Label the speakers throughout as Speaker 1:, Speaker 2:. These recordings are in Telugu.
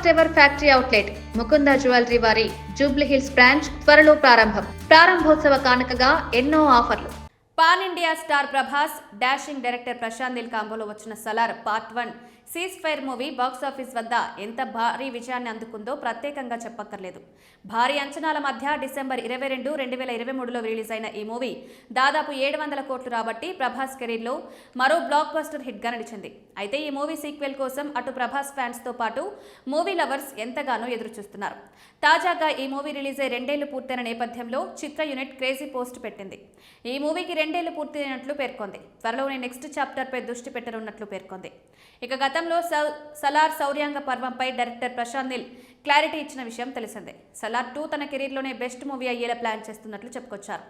Speaker 1: First ever factory outlet Mukunda jewellery వారి జూబ్లీ హిల్స్ బ్రాంచ్ త్వరలో ప్రారంభోత్సవ కానుకగా ఎన్నో ఆఫర్లు.
Speaker 2: Pan India star Prabhas, dashing director Prashanth Neel కాంబోలో వచ్చిన Salaar part 1 cease fire movie box office వద్ద ఎంత భారీ విజయాన్ని అందుకుందో ప్రత్యేకంగా చెప్పక్కర్లేదు. భారీ అంచనాల మధ్య డిసెంబర్ 22, 2023లో రిలీజ్ అయిన ఈ మూవీ దాదాపు 700 కోట్లు రాబట్టి ప్రభాస్ కెరీర్లో మరో బ్లాక్ బస్టర్ హిట్గా నిలిచింది. అయితే ఈ మూవీ సీక్వెల్ కోసం అటు ప్రభాస్ ఫ్యాన్స్తో పాటు మూవీ లవర్స్ ఎంతగానో ఎదురుచూస్తున్నారు. తాజాగా ఈ మూవీ రిలీజ్ అయి 2 ఏళ్లు పూర్తయిన నేపథ్యంలో చిత్ర యూనిట్ క్రేజీ పోస్ట్ పెట్టింది. ఈ మూవీకి 2 ఏళ్లు పూర్తయినట్లు పేర్కొంది. త్వరలోనే నెక్స్ట్ చాప్టర్పై దృష్టి పెట్టనున్నట్లు పేర్కొంది. ఇక గతంలో సలార్ శౌర్యాంగ పర్వంపై డైరెక్టర్ ప్రశాంత్ నీల్ క్లారిటీ ఇచ్చిన విషయం తెలిసిందే. సలార్ 2 తన కెరీర్లోనే బెస్ట్ మూవీ అయ్యేలా ప్లాన్ చేస్తున్నట్లు చెప్పుకొచ్చారు.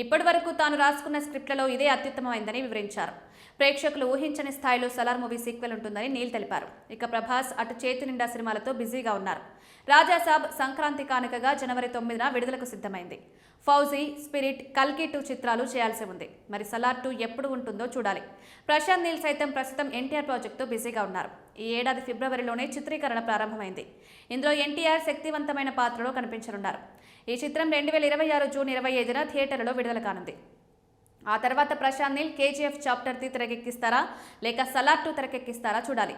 Speaker 2: ఇప్పటి వరకు తాను రాసుకున్న స్క్రిప్ట్లలో ఇదే అత్యుత్తమమైందని వివరించారు. ప్రేక్షకులు ఊహించని స్థాయిలో సలార్ మూవీ సీక్వెల్ ఉంటుందని నీల్ తెలిపారు. ఇక ప్రభాస్ అటు చేతి నిండా సినిమాలతో బిజీగా ఉన్నారు. రాజాసాబ్ సంక్రాంతి కానుకగా జనవరి 9న విడుదలకు సిద్ధమైంది. ఫౌజీ, స్పిరిట్, కల్కి 2 చిత్రాలు చేయాల్సి ఉంది. మరి సలార్ 2 ఎప్పుడు ఉంటుందో చూడాలి. ప్రశాంత్ నీల్ సైతం ప్రస్తుతం ఎన్టీఆర్ ప్రాజెక్టుతో బిజీగా ఉన్నారు. ఈ ఏడాది ఫిబ్రవరిలోనే చిత్రీకరణ ప్రారంభమైంది. ఇందులో ఎన్టీఆర్ శక్తివంతమైన పాత్రలో కనిపించనున్నారు. ఈ చిత్రం 2026 జూన్ 25న థియేటర్లలో విడుదల కానుంది. ఆ తర్వాత ప్రశాంత్ నీల్ కేజీఎఫ్ చాప్టర్ 3 తెరకెక్కిస్తారా లేక సలార్ 2 తెరకెక్కిస్తారా చూడాలి.